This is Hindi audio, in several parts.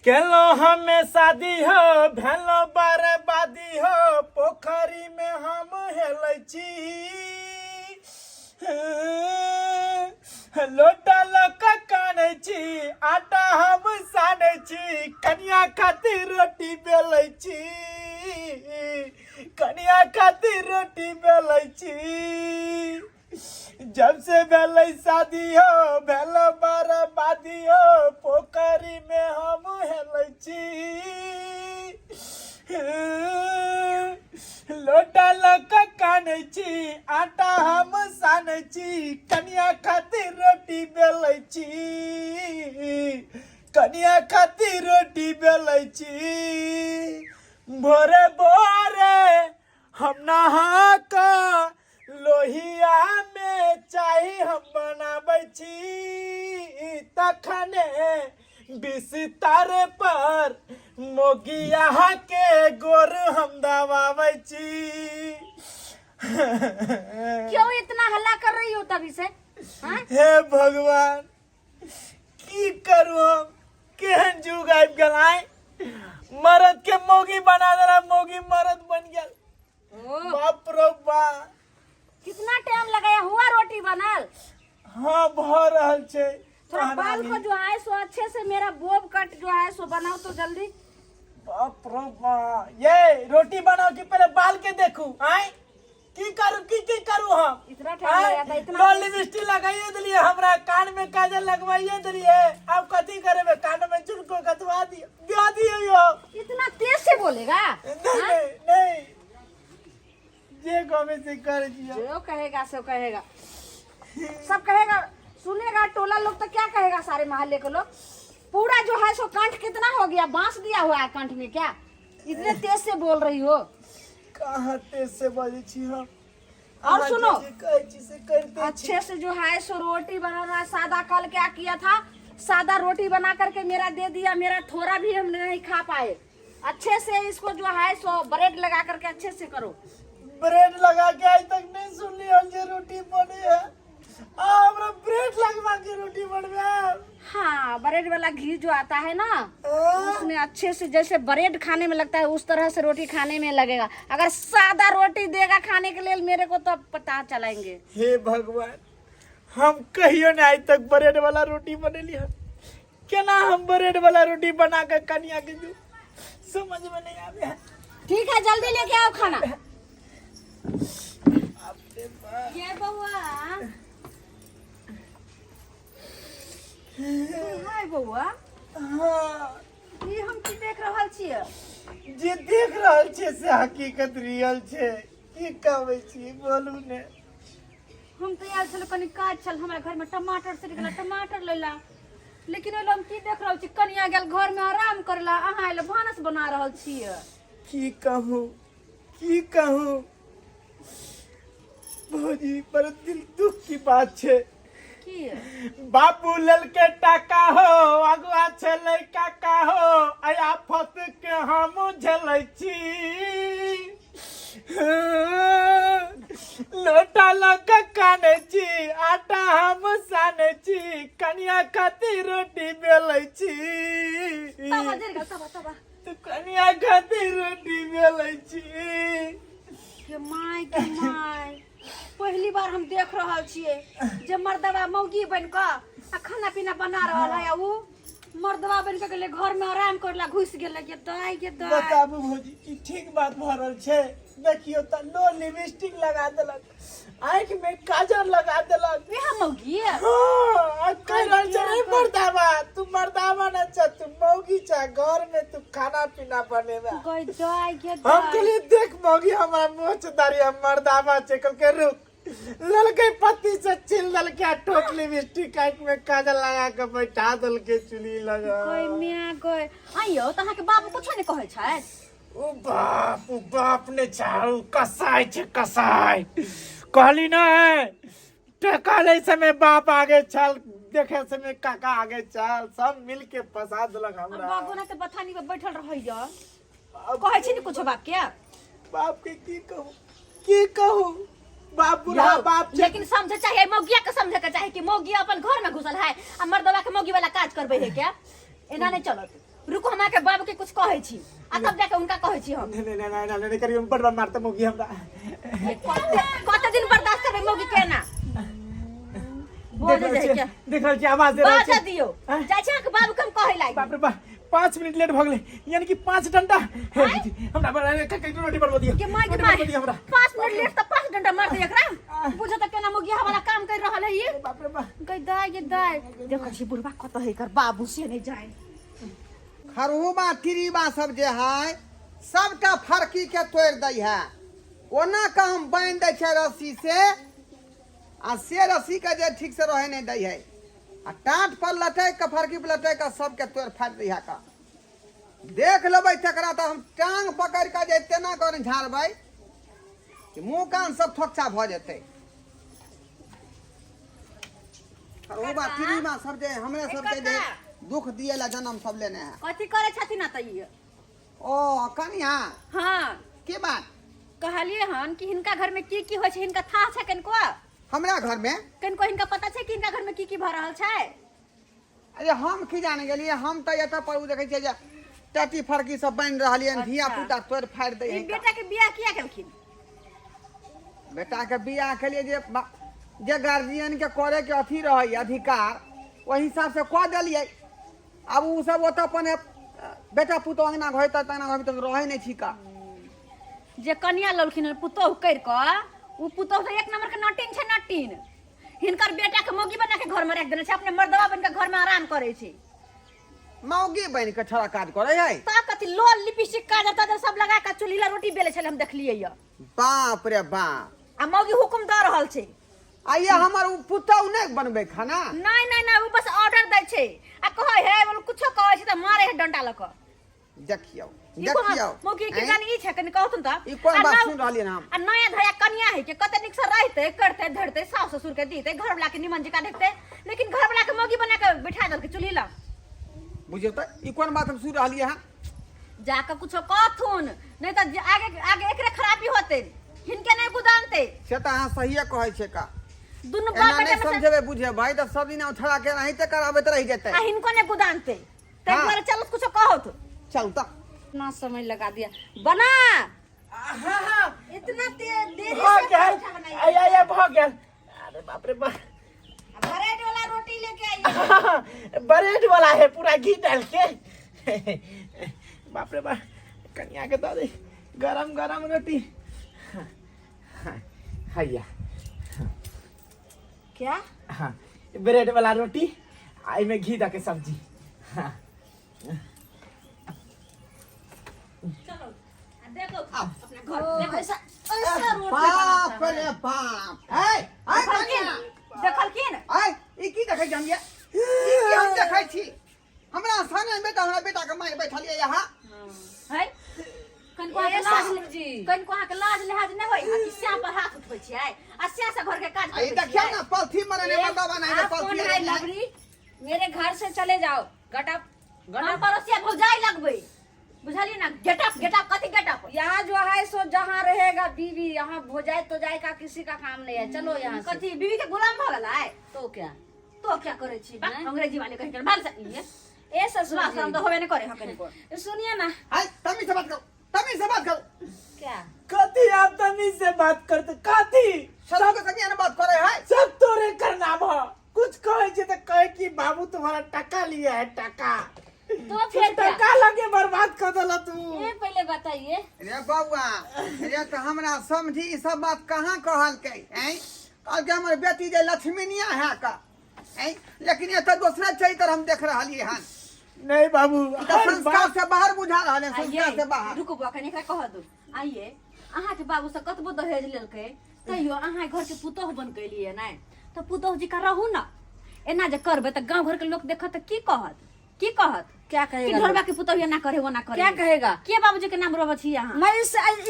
केलो हमें शादी हो भेलो बर्बादी हो पोखरी में हम हेलै छी लोटा लक कानै छी आटा हम सानै छी कन्या खातिर रोटी बेलै छी कन्या खातिर रोटी बेलै छी जब से बेलै शादी हो भेलो बर्बादी हो पोखरी में हम हेलै छी लोटा लक कानै छी आटा हम सानै छी कन्या खातिर रोटी बेलै छी कन्या खातिर रोटी बेलै छी भोरे भोरे हम नहा कऽ लोहिया में चाय हम बनाबै छी तखने बिस्तर पर मोगिया के गोर हम दबाबै छी क्यों इतना हल्ला कर रही हो तभी से? हाँ? हे भगवान की करू हम केहन जुग आबि गेल आय मर्द के मोगी बना देला मोगी मर्द बन गेल बाप रो बाप कितना टाइम लगाया हुआ रोटी बनल? हाँ भ रहल छै थोड़ा बाल को जो है सो अच्छे से मेरा बोब कट जो है सो बनाओ तो जल्दी। बाप रो बाप ये रोटी बनाओ कि पहले बाल के देखू आय की करू हम इतना टाइम लगा था इतना लाल लिपस्टिक लगाइए दिलिए हमरा कान में काजल लगवाइए दिलिए अब कथी करेबे कान में चुनको कटवा दियो यो इतना तेज से बोलेगा? नहीं जे कहे से कर दियो जो कहेगा सो कहेगा सब कहेगा सुनेगा टोला लोग तो क्या कहेगा सारे मोहल्ले के लोग पूरा जो है सो कंठ कितना हो गया बांस दिया हुआ है कंठ में क्या इतने तेज से बोल रही हो? कहाँ तेज से बोले छी हम और सुनो करते अच्छे से जो है सो रोटी बनाना सादा कल क्या किया था सादा रोटी बना करके मेरा दे दिया मेरा थोड़ा भी हम नहीं खा पाए अच्छे से इसको जो है सो ब्रेड लगा करके अच्छे से करो ब्रेड लगा के आज तक नहीं सुन लिया जे रोटी बने है हमरा ब्रेड लगवा के रोटी बनवे हाँ ब्रेड वाला घी जो आता है ना उसमें अच्छे से जैसे ब्रेड खाने में लगता है उस तरह से रोटी खाने में लगेगा अगर सादा रोटी देगा खाने के लिए मेरे को तो पता चलाएंगे। हे भगवान हम कहियो नहीं आज तक ब्रेड वाला रोटी बनेली है केना हम ब्रेड वाला रोटी बना के कन्या के दूं समझ में नहीं आवे है। ठीक है जल्दी लेके आओ खाना। ये बउआ हाय बउआ हाँ ये हम की देख रहल छियै जे देख रहल छे से हकीकत रियल छे की कहबै छी बोलू ने हम तो यार चलो कनी काज चल हमरा घर में टमाटर से निकला टमाटर लेला लेकिन ओला हम की देख रहल छी कनिया गेल घर में आराम करला अहाँ एले भानस बना रहल छियै की कहूँ भौजी पर दिल दुख की बात छे की बापू ललके टाका हो अगुआ छे लड़का का हो आया फत के हम झेलै छी लोटा लक कानै छी आटा हम सानै छी कन्या खातिर रोटी बेलै छी तबा जरगा तबा तो कन्या खातिर रोटी बेलै छी के माय पहली बार हम देख रहल छियै जे मर्दवा मौगी बन के आ खाना पीना बना रहल है उ मर्दवा बन के गेले घर में आराम करला घुस गेले के दाई बताबू भौजी ई ठीक बात भ रहल छै देखियो त नो लिपस्टिक लगा देलक आँख में काजल लगा देलक ये मौगी हां कह रहल छै रे मर्दावा तू मर्दावा न छ तू मौगी छ घर में तू खाना पीना बनेबा गई दाई के हम कहलिए देख मौगी हमारा मोच दारी हम मर्दावा छै कल के रुक ललके पत्ती से छिल ललके ठोक लिपस्टिक आँख में काजल लगा के बैठा दलके चुनी लगा कोई मिया कोई आइयो त अहाँ के बाबू कुछ नहीं कहै छै ओ बाप ने चाऊ कसाई छे कसाई कहली ना टका ले समय बाप आगे चल देखे समय काका आगे चल सब मिल के फंसा देलक हमरा बाबू ना त बथानी पे बैठल रहै ज कहै छी नि कुछ बाप के बाप के की कहूं बाप बुरा बाप लेकिन समझे चाहिए मौगिया के समझे के चाहिए कि मौगी अपन घर में घुसल है आ मर्दवा के मौगी वाला काज करबे है क्या एना नहीं चलत रुको हमरा के बाबू के कुछ कहै छी आ तब जाके उनका कहै छी हम नहीं करियो बड़वा मारते मोगी हमरा कत दिन बर्दाश्त करबे मौगी के ना बोल दे क्या देख रहल छी आवाज दे रहल बाजा छी दियो जाय छी के बाबू कम कहै लाई बाप रे बाप 5 मिनट लेट भ गेलै यानी कि 5 डंडा हमरा रोटी बनवा दियो के माय के माय 5 मिनट लेट त 5 डंडा मार दे एकरा बुझो त केना मौगी वाला काम कर रहल है ये बाप रे बाप गई दाय ये दाय देखो छी बुढ़वा कत है कर बाबू से नहीं जाए खरहुबा तिरीबा सब जे है सबटा फरकी के तोड़ दै है ओना का हम बांध दै छै रस्सी से आ से रस्सी के जे ठीक से रहे नहीं दै है आ टाट पर लटक के फरकी पर लटक के सबके तोड़ फाड़ दै है का देख लेबै तकरा तो हम टांग पकड़ के जे तेना कर झाड़बै कि मुंह कान सब थोकचा भ जेतै खरहुबा तिरीबा सब जे हमरे सबके जे दुख दिए ला जन्म सब लेने हैं कथी करे छथिन ना त ये ओ कनिया हां के बात कहलिए हन कि हिनका घर में की होय छै हिनका था छै कनको हमरा घर में कनको हिनका पता छै कि हिनका घर में की भ रहल छै अरे हम की जाने गेलिए हम तो एत पर उ देखे छियै जे टटी फरकी सब बन रहलिए धिया पुता तोड़ फाड़ दे ई बेटा के बियाह किया केलखिन बेटा के बियाह के लिए जे गार्जियन के करे के अथी रहे अधिकार ओहि हिसाब से कह देलिए अब उ सब ओत अपन बेटा पुतो अंगना घर तक रहे नहीं छिका जे कन्या ललखिन पुतोह कर के उ पुतोह तो एक नंबर के नटीन छै नटीन हिनकर बेटा के मौगी बना के घर में रख देने छै अपने मर्दवा बन के घर में आराम करे छै मौगी बन के छोड़ा काज करे है ता कथी लोल लिपस्टिक काजर ताजर सब लगा के चुलीला रोटी बेले छले हम देखलिए य बाप रे बाप आ मौगी हुकुम द रहल छै आइए हमर उ पुतौ नहीं बनबे खाना नहीं नहीं नहीं उ बस ऑर्डर दै छै आ कहै है बोल कुछो कहै छै त मारे है डंटा लक देखियो देखियो मौगी के जानी ई छै कनी कहथुन त ई कोन बात सुन रहलिए हम आ नया धया कन्या है के कते निक से रहते करते धरते सास ससुर के दीते घर वाला के निमन जका देखते लेकिन घर वाला के मौगी बना के बिठा दल के चुली ला बुझियो त ई कोन बात हम सुन रहलिए हां जाके कुछो कहथुन नहीं त आगे आगे एकरे खराबी होते हिनके नहीं गुदानते से त हां सहीए कहै छै का दुनु एना बाप नहीं बेटा में समझेबे बुझे भाई तो सब दिन उठा के नहीं ते कराबे त रह जेते आ हिनको नहीं गुदानते ते हाँ। बारे चलो कुछो कहत चल त ना समय लगा दिया बना हां हां इतना देरी भ से गेल पराठा बनाई आय भ गेल अरे बाप रे बाप ब्रेड वाला रोटी लेके आइए ब्रेड वाला है पूरा घी डाल के बाप रे बाप कन्या के दादी गरम गरम रोटी हैया क्या हाँ ब्रेड वाला रोटी आई में घी के सब्जी हाँ चलो देखो अपने घर देखो ऐसा ऐसा रोटी बाप बनाता रे है बाप ए ए कन्या देखलखिन ए ई की देखै हम ये ई की हम देखै छी हमरा सामने बेटा हमरा बेटा के माय बैठलिए यहाँ है कनको के लाज जी कनको के लाज लिहाज नहीं होई आ किसिया पर हाथ उठबै छियै आ सिया से घर के काज ई देखियो ना पलथी मरे ने बंदा बनाई ने कौन है पलथी लवरी मेरे घर से चले जाओ गटअप हम पड़ोसिया भौजाई लगबै बुझलिए ना गेटअप कथी गेटअप यहाँ जो है सो जहाँ रहेगा बीवी यहाँ भोजाए तो जाए का किसी का काम नहीं है चलो यहाँ से कथी बीवी के गुलाम भ गेल है तो क्या तो क्या करे छी हैं? अंग्रेजी वाले कहि के भाग से ये ए ससुर लास्ट तो होबे नहीं करे हम कनिको जी, सुनिए ना हाय तमी से बात करो तमी से बात करो क्या कथी आप तमीज से बात करते कथी सब के संगे ने बात करे है सब तोरे करना भा कुछ कहे छे तो कहे कि बाबू तुम्हारा टका लिया है टका तो फिर क्या टका लगे बर्बाद कर देला तू ये पहले बताइए रे बउआ रे तो हमरा समझी ई सब बात कहां कहल के हैं कल के हमर बेटी जे लक्ष्मीनिया है का हैं लेकिन ये तो दूसरा चरित्र हम देख रहलिए हन नहीं बाबू ई तो संस्कार से बाहर बुझा रहले संस्कार से आइए बाहर रुको बुआ कनी कह दो आइए अहाँ के बाबू से कतबो दहेज लेलकै तैयो अहाँ घर के पुतोह बन के लिए नै तो पुतोह जी का रहू ना एना जे करबे त गांव घर के लोग देखत त की कहत क्या कि कहेगा घरवा के पुतोह ये ना करे वो ना करे क्या कहेगा के बाबूजी के नाम रोबत छी यहाँ मैं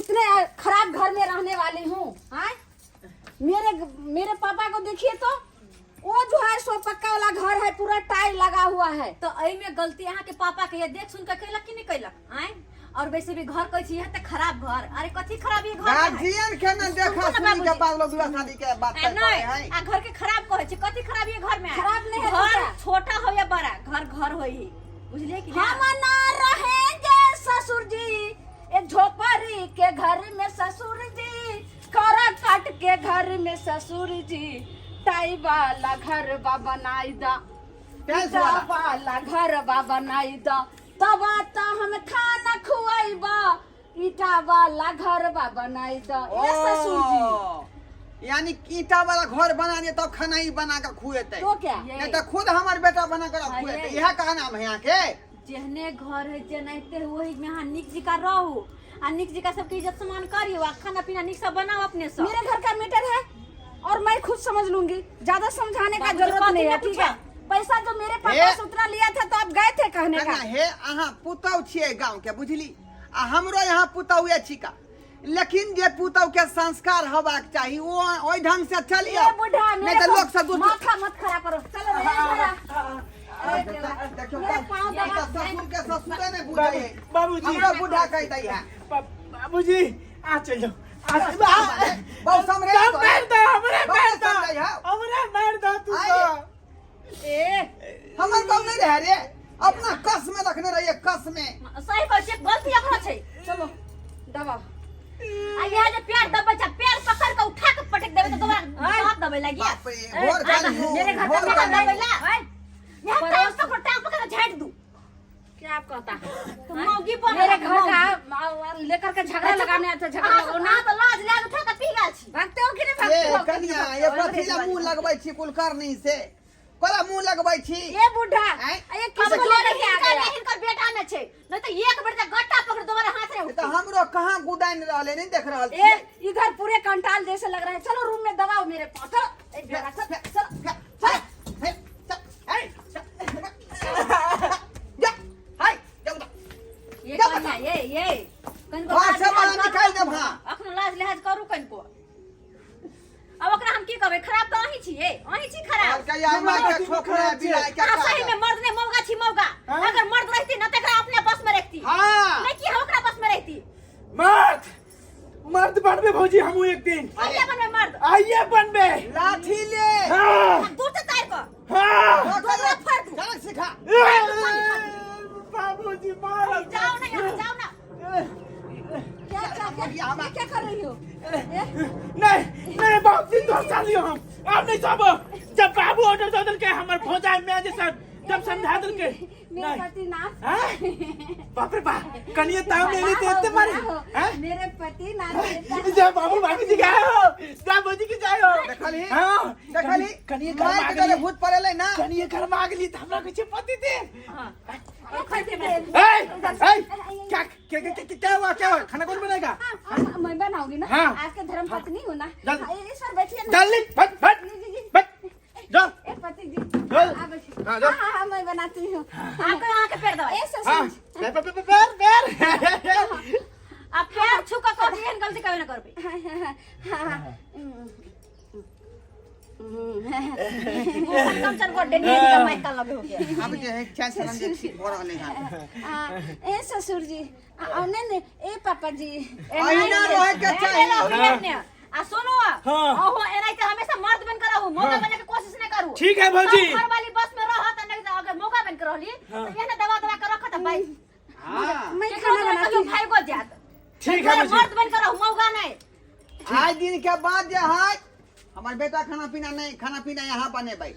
इतने खराब घर में रहने वाली हूँ मेरे पापा को देखिए तो वो जो है सो पक्का वाला घर है पूरा टाइल लगा हुआ है तो एई में गलती अहाँ के पापा के ये देख सुन के कैलक कि नहीं कैलक आए और वैसे भी घर कहै छी यह त खराब घर अरे कथी खराब ये घर है गार्जियन के न देखा सुनी के बाद लोग दूल्हा शादी के बात करते नहीं हैं आ घर के खराब कहै छी कथी खराब ये घर में है? खराब नहीं है घर बेटा। छोटा हो या बड़ा घर होई बुझलिए कि हम ना रहेंगे ससुर जी एक झोपड़ी के घर में ससुर जी करा काट के घर में ससुर जी टाई वाला घर बा बनाई दा टाइल्स ईटा वाला। वाला घर बा बनाई दा तब आता हम खाना खुआइबा ईटा वाला घर बा बनाई दा ये ससुर जी ओ, यानी ईटा वाला घर बना दिए तो खाना ही बना कर खुएते तो क्या नहीं तो खुद हमार बेटा बना कर खुएते ये। यह का नाम है यहाँ के जेहने घर है जेनाइते वही में हाँ निक जी का रहो आ निक जी का सबकी इज्जत सम्मान करियो आ खाना पीना निक से बनाओ अपने से मेरे घर का मीटर है और मैं खुद समझ लूंगी ज्यादा समझाने का बाबू जरूरत जी, नहीं है बात ठीक नहीं है पैसा जो मेरे पापा हे। से उतना लिया था तो आप गए थे कहने का कहना हे अहाँ पुतौ छियै गाँव के बुझली आ हमरो यहाँ पुतौ ये छिका लेकिन जे पुतौ के संस्कार होबाक चाही वो ओहि ढंग से चलियो ये बुढ़ा नहीं मेरे तो को लोग सब माथा मत खराब करो चलो रे मेरा देखियो मेरे पाँव ये तो दबा- ससुर के ससुरे ने बुझे बाबूजी हमरो बुढ़ा कह दै है बाबूजी आ चलो बहुत समझे मार दो हमरे मार दो समझे है हमरे मार दो तू आइए। तो ए हमर गाँव नहीं रह रे अपना कस में रखने रहिए कस में सही कहै छै गलती एकरो छै चलो दबा आ यहाँ जे पैर दबे छै पैर पकड़ के उठा के पटक देबे तो दोबारा हाथ दबे लगी बाप रे घोर गाली मेरे घर घोर में गाली दबे ला यहाँ टांग पकड़ के झाड़ दूं क्या कहता तो मौगी बन मेरे घर का लेकर के झगड़ा लगाने आता झगड़ा झगड़ा ना तो लाज लाज उठा के पी गेल छी भागते हो कि नहीं ये भागते हो कनिया ये पथीला मुंह लगबै छी कुलकर्णी से कोला मुंह लगबै छी ये बुढ़ा आँय? ये हम किसको बोले लेके आ हिनकर गया हिनकर बेटा में छै नहीं तो एक बेर तक गट्टा पकड़ दोबारा हाथ रे ये तो हमरो कहाँ गुदाइन रहले नहीं देख रहल ए छी इधर पूरे कंटाल जैसे लग रहा है चलो रूम में दबाओ मेरे पास चलो एक बेरा चलो ये कन्या ये कनको घर लाज से बाहर लिहाज निकाल करू। देब हाँ अखनो लाज लिहाज करू कनको अब ओकरा हम की कहबै खराब तो अहीं छी ये अहीं छी और खराब कहिया हमरा के ठोकरा बिराय के आ सही में मर्द ने मौगा छी मौगा हाँ? अगर मर्द रहती न तकरा अपने बस में रखती हाँ नहीं कि हम ओकरा बस में रहती मर्द मर्द बनबे भौजी हमू एक दिन आइए बनबे मर्द आइए बनबे लाठी ले हाँ दूर से तार को हाँ दोनों फाड़ दूं चल सिखा बाबूजी मार जाओ ना यहाँ जाओ ना क्या क्या क्या ये क्या कर रही हो नहीं नहीं बाबूजी तो चलियो हम अब नहीं सब जब बाबू ऑर्डर दे के हमर भौजा में जैसा जब समझा दल के मेरे पति नाथ हैं बाप रे बाप कनिए ताव ले लेते इतने मारे हैं मेरे पति नाथ देता जब बाबू भाभी जी गए हो जब भौजी की जाए हो देखली हाँ देखली कनिए मार घर के मांग गले ली भूत पड़ेले ना कनिए घर मांग ली तो हमरा कुछ पति थे ये खैते में क्या हुआ खाना कौन बनाएगा मैं बनाऊंगी ना हाँ। आज के धर्म पत्नी हूँ ना जल्दी। हाँ, इस पर बैठिए ना जल्दी फट फट फट जाओ ए पति जी चल। आ बैठिए। हाँ, जाओ। हाँ, मैं बनाती हूँ आपको यहाँ के पैर दो ए हाँ ससुर पैर पैर आप पैर छू के कर दिए गलती कभी ना करबे हाँ, कम चल को डेनी का माइक का लगे हो गया अब जे है चाय से रंगे ठीक हो रहले हैं ए ससुर जी नहीं नहीं ए पापा जी अहिना रहे के चाही आ सुनो हाँ। ओहो एनाइते हमेशा मर्द बन कर रहू मौका बने के कोशिश नहीं करू ठीक है भौजी घर वाली बस में रह त नहीं तो अगर मौका बन कर रहली तो ये दवा दवा कर रखत भाई हां मैं केकरो खाना ना बनाती कहियो हूँ भाई को जात ठीक है भौजी मर्द बन कर रहू मौका नहीं आज दिन के बाद जे है हमार बेटा खाना पीना नहीं खाना पीना यहाँ बने भाई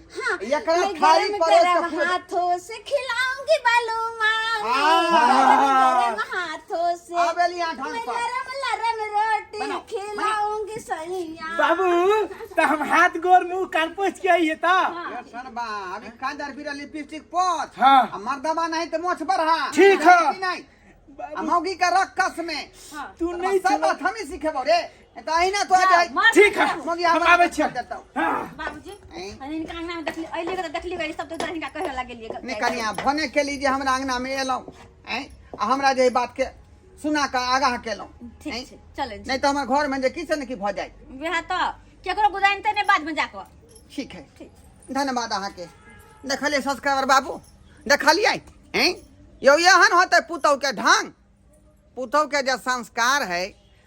ये करा मैं थाली गरम परोस गरम के खुद हाथों से खिलाऊंगी बालू हाँ। गरम हाथों से अब एली यहाँ ढंग मैं पर गरम लरम रोटी बनाओ, खिलाऊंगी सैया बाबू तो हम हाथ गोर मुंह कान पोछ के आइए ता ये सरबा अभी कांदर पीरा लिपस्टिक पोछ हाँ। आ मर्दबा नहीं तो मोछ बढ़ा ठीक है। नहीं आ मौगी का रख कस में तू नहीं सब बात हम ही सीखेबो रे तो अहिना तो आ जाए ठीक है मौगी हम हमरा आवे छोड़ छियै देता हूँ। हाँ बाबूजी हैं? इनका अंगना में देखली अइले के देखली गई सब तो इनका कहे लगे लिए नहीं कनिया भने के लिए हमरा अंगना में एलौं हैं आ हमरा जे बात के सुना के आगाह केलौं ठीक हैं? छै चले नहीं तो हमारे घर में जे किसे न की भ जाए बिहा तो केकरो गुजाइनते ने बाद में जाको ठीक है धन्यवाद अहाँ के देखलिए सब्सक्राइबर बाबू देखलिए हैं यो एहन होते पुतौ के ढंग पुतौ के जे संस्कार है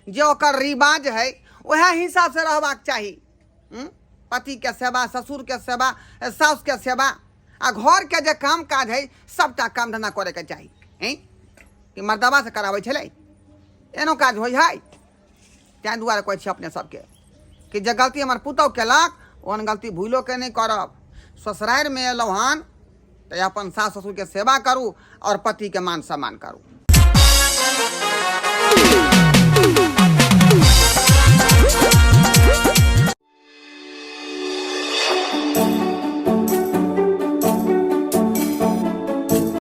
जे ओकर रिवाज है वह हिसाब से रहबाक चाही पति के सेवा ससुर के सेवा सास के सेवा आ घर के जे काम काज है सबटा काम धंधा करे के चाहिए हैं कि मर्दबा से कराबै छलै एनो काज होइ है ताहि दुआरे कहै छी अपने सबके कि जे गलती हमर पुतौह केलक ओहन गलती भूलो के नहीं करब। ससुरारि में एलहुँ हन तो अपन सास ससुर के सेवा करू और पति के मान सम्मान करू।